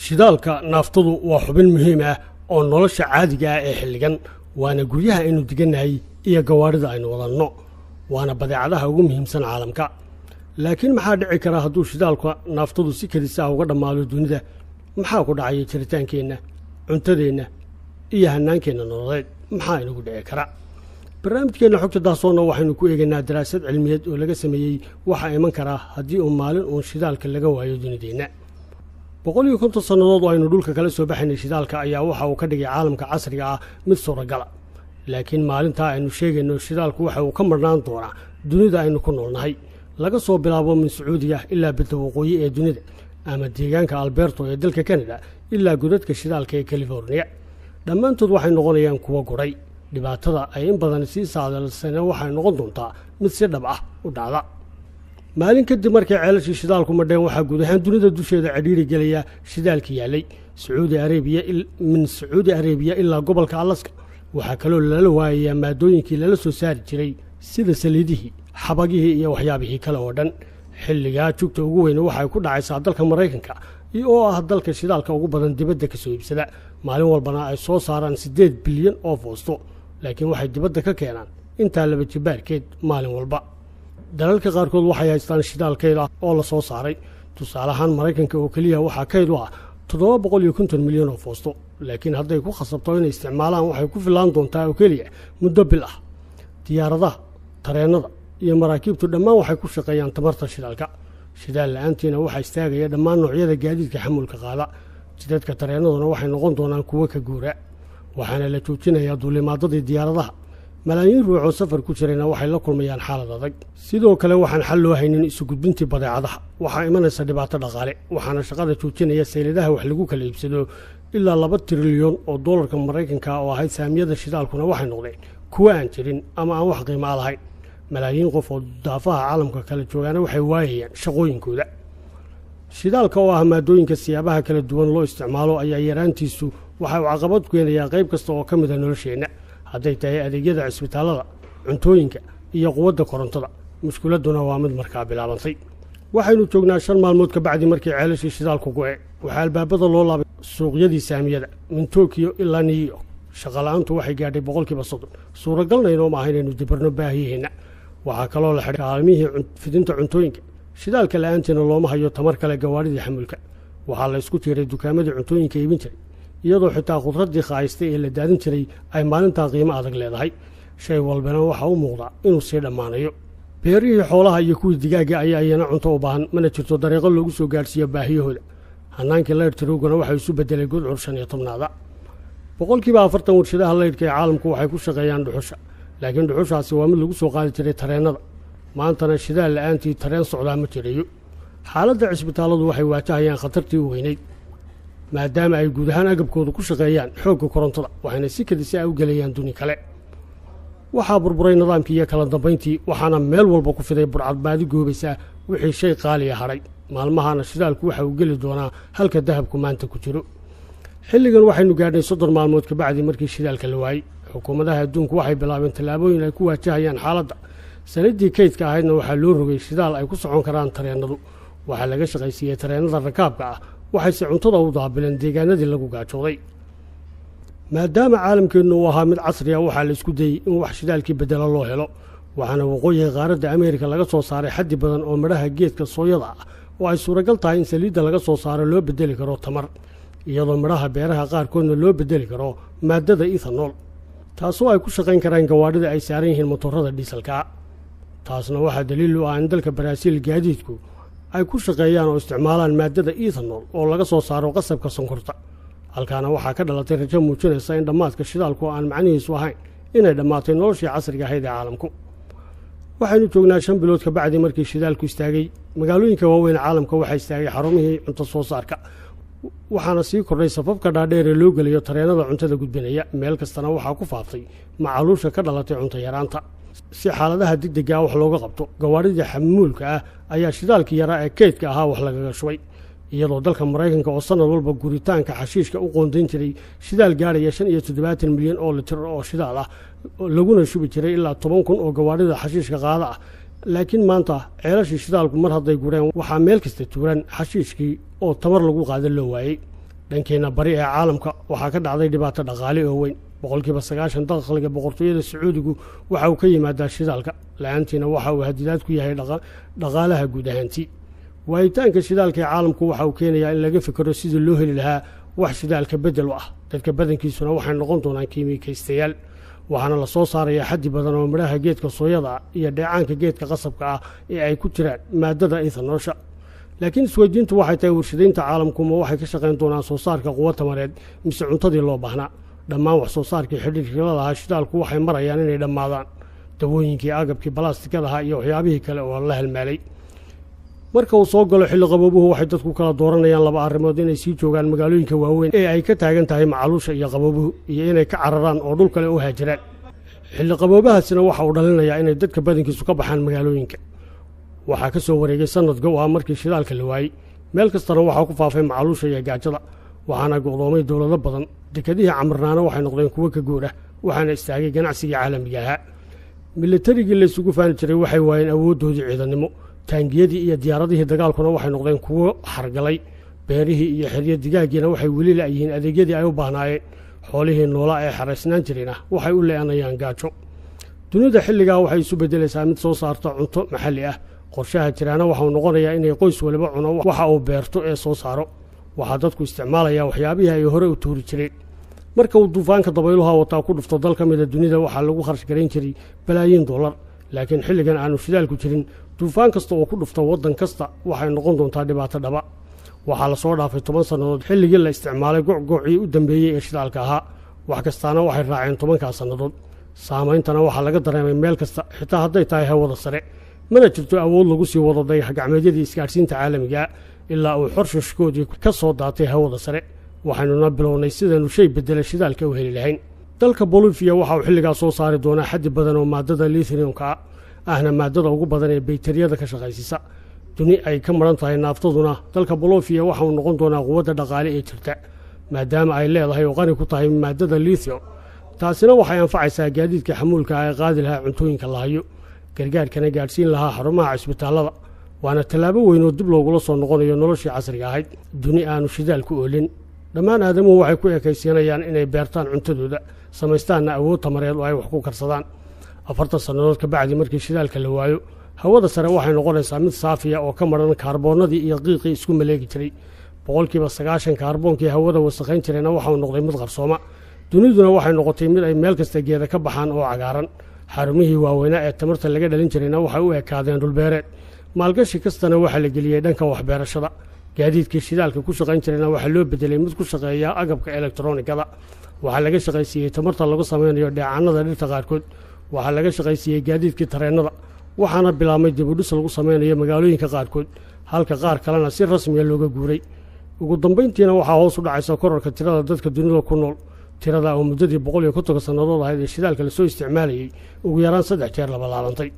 shidaalka naaftadu waa xubin muhiim ah oo nolosha caadiga ah ee xilligan waana guryaha aynu degannahay iyo gawaarida aynu wadanno waana badeecadaha ugu muhiimsan caalamka laakiin maxaa dhici kara hadduu shidaalka naaftadu si kedis ah uga dhammaado dunida maxaa ku dhacaya jiritaankeenna cuntadeenna iyo hannaankeenna nololeed maxaa inagu dhici kara barnaamijkeenna xogta daasoonna waxaynu ku eegaynaa daraasad cilmiyeed oo laga sameeyey waxaa iman karaa haddii uu maalin uun shidaalka laga waayo dunideenna 150 sannadood oo aynu dhulka kala soo baxaynay shidaalka ayaa waxa uu ka dhigay caalamka casriga ah mid suuragala laakiin maalintaa aynu sheegayno shidaalku waxa uu ka marnaan doonaa dunida aynu ku noolnahay laga soo bilaabo min sacuudiga ilaa badda waqooyi ee dunida ama deegaanka alberto ee dalka canada ilaa godadka shidaalka ee california dhammaantood waxay noqonayaan kuwo guray dhibaatada ay in badan sii saadalsane waxay noqon doontaa mid si dhab ah u dhacda maalin kadib markay ceelashii shidaalku madheen waxaa guud ahaan dunida dusheeda cidhiiri gelaya shidaalka yaalay min sacuudi arabiya ilaa gobolka alaska waxaa kaloo lala waayayaa maadooyinkii lala soo saari jiray sida saliidihii xabagihii iyo waxyaabihii kale oo dhan xilligaa jugta ugu weyne waxay ku dhacaysaa dalka maraykanka oo ah dalka shidaalka ugu badan dibadda ka soo iibsada maalin walbana ay soo saaraan 8 bilyan oo foosto laakiin waxay dibadda ka keenaan intaa laba jibaarkeed maalin walba dalalka qaarkood waxay haystaan shidaal kayd ah oo la soo saaray tusaale ahaan maraykanka oo keliya waxaa kayd u ah 750 milyan oo foosto laakiin hadday ku khasabto inay isticmaalaan waxay ku filaan doontaa oo keliya muddo bil ah diyaaradaha tareennada iyo maraakiibtu dhammaan waxay ku shaqeeyaan tamarta shidaalka shidaal la'aantiina waxaa istaagaya dhammaan noocyada gaadiidka xamuulka qaada jidadka tareennaduna waxay noqon doonaan kuwo ka guura waxaana la joojinayaa duulimaadadii diyaaradaha malaayiin ruux oo safar ku jirayna waxay la kulmayaan xaalad adag sidoo kale waxaan xal loo haynin isu gudbintii badeecadaha waxaa imanaysa dhibaato dhaqaale waxaana shaqada joojinaya sayladaha wax lagu kala iibsado ilaa 2 trilyan oo doolarka maraykanka oo ahayd saamiyada shidaalkuna waxay noqdeen kuwo aan jirin ama aan wax qiimo lahayn malaayiin qof oo daafaha caalamka kala joogaana waxay waayayaan shaqooyinkooda shidaalka oo ah maadooyinka siyaabaha kala duwan loo isticmaalo ayaa yaraantiisu waxa uu caqabad ku keenayaa qayb kasta oo ka mid ah nolosheenna hadday tahay adeegyada cisbitaallada cuntooyinka iyo quwadda korontada mushkiladduna waa mid markaa bilaabantay waxaynu joognaa 5 maalmood ka bacdi markii ceelashii shidaalku go'e waxaa albaabada loo laabay suuqyadii saamiyada min Tokyo ilaa New York shaqala'aantu waxay gaadhay 30% suuragalna inoo aha inaynu dibirno baahiyeenna waxaa kaloo la xidhay kaalmihii fidinta cuntooyinka shidaalka la'aantiina looma hayo tamar kale gawaaridii xamuulka waxaa la isku tiiray dukaamadii cuntooyinka iibin jiray iyadoo xitaa khudradii khaayistay ee la daadin jiray ay maalintaa qiimo adag leedahay shay walbana waxaa u muuqda inuu sii dhammaanayo beerihii xoolaha iyo kuwii digaaga ayaa iyana cunto u baahan mana jirto dariiqo loogu soo gaadhsiiyo baahiyahooda hannaankii laydhtirowgana waxay isu beddelay gudcur 15aada 40% warshadaha laydhka ee caalamku waxay ku shaqeeyaan dhuxusha laakiin dhuxushaasi waa mid lagu soo qaadi jiray tareennada maantana shidaal la'aantii tareen socdaa ma jirayo xaaladda cisbitaalladu waxay waajahayaan khatartii u weynayd maadaama ay guud ahaan agabkooda ku shaqeeyaan xoogga korontada waxayna si kadisa u gelayaan duni kale waxaa burburay nidaamkii iyo kala dambayntii waxaana meel walba ku fiday burcadbaadi goobaysa wixii shay qaaliya hadhay maalmahana shidaalku waxa uu geli doonaa halka dahabku maanta ku jiro xilligan waxaynu gaadhnay 30 maalmood ka bacdi markii shidaalka la waayey xukuumadaha adduunku waxay bilaabeen tallaabooyin ay ku waajahayaan xaaladda sanadii kaydka ahaydna waxaa loo rogay shidaal ay ku socon karaan tareennadu waxaa laga shaqaysiiyey tareennada rakaabka ah waxayse cuntada u daabileen deegaanadii lagu gaajooday maadaama caalamkeennu uu ahaa mid casri ah waxaa la isku dayey in wax shidaalkii beddelo loo helo waxaana waqooyiga qaaradda ameerika laga soo saaray xaddi badan oo midhaha geedka sooyada ah oo ay suuragal tahay in saliidda laga soo saaro loo beddeli karo tamar iyadoo midhaha beeraha qaarkoodna loo beddeli karo maaddada ethanol taasoo ay ku shaqayn karaan gawaadhida ay saaran yihiin motorrada dhiisalka taasna waxaa daliil u ah in dalka Baraasiil gaadiidku ay ku shaqeeyaan oo isticmaalaan maaddada ethanol oo laga soo saaro qasabka sonkorta halkaana waxaa ka dhalatay rajo muujinaysa in dhammaadka shidaalku aan macnihiisu ahayn inay dhammaatay noloshii casriga ahayd ee caalamku waxaynu joognaa 5 bilood ka bacdi markii shidaalku istaagay magaalooyinka waaweyn caalamka waxaa istaagay xarumihii cunto soo saarka waxaana sii kordhay safafka dhaadheer ee loo geliyo tareennada cuntada gudbinaya meel kastana waxaa ku faaftay macaluusha ka dhalatay cunto yaraanta si xaaladaha degdega wax looga qabto gawaaridii xamuulka ah ayaa shidaalkii yaraa ee kaydka ahaa wax lagaga shubay iyadoo dalka maraykanka oo sanad walba guritaanka xashiishka u qoondayn jiray shidaal gaadhaya 75 milyan oo litir oo shidaal ah laguna shubi jiray ilaa 10,000 oo gawaarida xashiishka qaada ah laakiin maanta ceelashii shidaalku mar hadday gureen waxaa meel kasta tuuran xashiishkii oo tamar lagu qaadan loo waayey dhankeena bari ee caalamka waxaa ka dhacday dhibaato dhaqaale oo weyn boqolkiiba 90 dakhliga boqortooyada Sacuudigu waxa uu ka yimaadaa shidaalka la'aantiina waxa uu hadidaad ku yahay dhaqaalaha guud ahaantii waayitaanka shidaalka ee caalamku waxa uu keenayaa in laga fikiro sidii loo heli lahaa wax shidaalka bedel u ah dadka badankiisuna waxay noqon doonaan kiimikaystayaal waxaana la soo saarayaa xaddi badan oo midhaha geedka sooyada iyo dheecaanka geedka qasabka ah ee ay ku jiraan maadada ethanoosha laakiin isweydiintu waxay tahay warshadaynta caalamku ma waxay ka shaqayn doonaan soo saarka quwad tamareed mise cuntadii loo baahnaa dhammaan wax soo saarkii xidhiidhka la lahaa shidaalku waxay marayaan inay dhammaadaan dawooyinkii agabkii balaastikadaha iyo waxyaabihii kale oo la halmaalay marka uu soo galo xilli qaboobuhu waxay dadku kala dooranayaan laba arrimood inay sii joogaan magaalooyinka waaweyn ee ay ka taagan tahay macaluusha iyo qaboobuhu iyo inay ka cararaan oo dhul kale u haajiraan xilli qaboobahaasina waxa uu dhalinayaa inay dadka badankiisu ka baxaan magaalooyinka waxaa ka soo wareegay sanad gow ah markii shidaalka la waayey meel kastana waxaa ku faafay macaluusha iyo gaajada waxaana go'doomay dowlado badan dekadihii camirnaana waxay noqdeen kuwo ka guur ah waxaana istaagay ganacsigii caalamiga ahaa militarigii la isugu faani jiray waxay waayeen awooddoodii ciidannimo taangiyadii iyo diyaaradihii dagaalkuna waxay noqdeen kuwo hargalay beerihii iyo xeryo digaagiina waxay weli la'yihiin adeegyadii ay u baahnaayeen xoolihii noolaa ee xaraysnaan jirayna waxay u le'anayaan gaajo dunida xilligaa waxay isu beddelaysaa mid soo saarta cunto maxalli ah qorshaha jiraana waxau noqonayaa inay qoys waliba cuno waxa uu beerto ee soo saaro waxaa dadku isticmaalayaa waxyaabihii ay hore u tuuri jireen marka uu duufaanka dabayluha wataa ku dhufto dal ka mida dunida waxaa lagu kharash garayn jiray balaayiin dollar laakiin xilligan aanu shidaalku jirin duufaan kasta oo ku dhufta waddan kasta waxay noqon doontaa dhibaato dhaba waxaa la soo dhaafay 10 sannadood xilligii la isticmaalay gocgocii u dambeeyey ee shidaalka ahaa wax kastaana waxay raaceen 10kaa sannadood saameyntana waxaa laga dareemay meel kasta xitaa hadday tahay hawada sare mana jirto awood lagu sii wado dayax-gacmeedyadii isgaadhsiinta caalamiga ilaa uu xorshashkoodii ka soo daatay hawada sare waxaynuna bilownay sidaynu shay bedela shidaalka u heli lahayn dalka boliviya waxa uu xilligaa soo saari doonaa xaddi badan oo maadada lithiumka ahna maadada ugu badan ee baytariyada ka shaqaysisa duni ay ka maran tahay naaftaduna dalka boliviya waxa uu noqon doonaa quwadda dhaqaale ee jirta maadaama ay leedahay oo qani ku tahay maadada lithium taasina waxay anfacaysaa gaadiidka xamuulka ah ee qaadi lahaa cuntooyinka la hayo gargaarkana gaadhsiin lahaa xarumaha cisbitaallada waana tallaabo weyn oo dib loogula soo noqonayo noloshii casriga ahayd duni aanu shidaal ku oolin dhammaan aadamuhu waxay ku ekaysiinayaan inay beertaan cuntadooda samaystaanna awood tamareed oo ay wax ku karsadaan 40 sannadood ka bacdi markii shidaalka la waayo hawada sare waxay noqonaysaa mid saafiya oo ka maran kaarboonnadii iyo qiiqii isku maleegi jiray boqolkiiba 90 kaarboonkii hawada wasakhayn jirayna waxau noqday mid qarsooma duniduna waxay noqotay mid ay meel kasta geeda ka baxaan oo cagaaran xarumihii waaweynaa ee tamarta laga dhalin jirayna waxay u ekaadeen dhulbeereed maalgashi kastana waxaa la geliyey dhanka waxbeerashada gaadiidkii shidaalka ku shaqayn jirayna waxaa loo bedelay mid ku shaqeeya agabka elektronikada waxaa laga shaqaysiiyey tamarta lagu samaynayo dheecaanada dhirta qaarkood waxaa laga shaqaysiiyey gaadiidkii tareennada waxaana bilaabmay dibudhis lagu samaynayo magaalooyinka qaarkood halka qaar kalena si rasmiya looga guuray ugu dambayntiina waxaa hoos u dhacaysa korarka tirada dadka dunida ku nool tirada oo muddadii 150 sannadood ahayd ee shidaalka la soo isticmaalayay ugu yaraan 3 jeer laba laabantay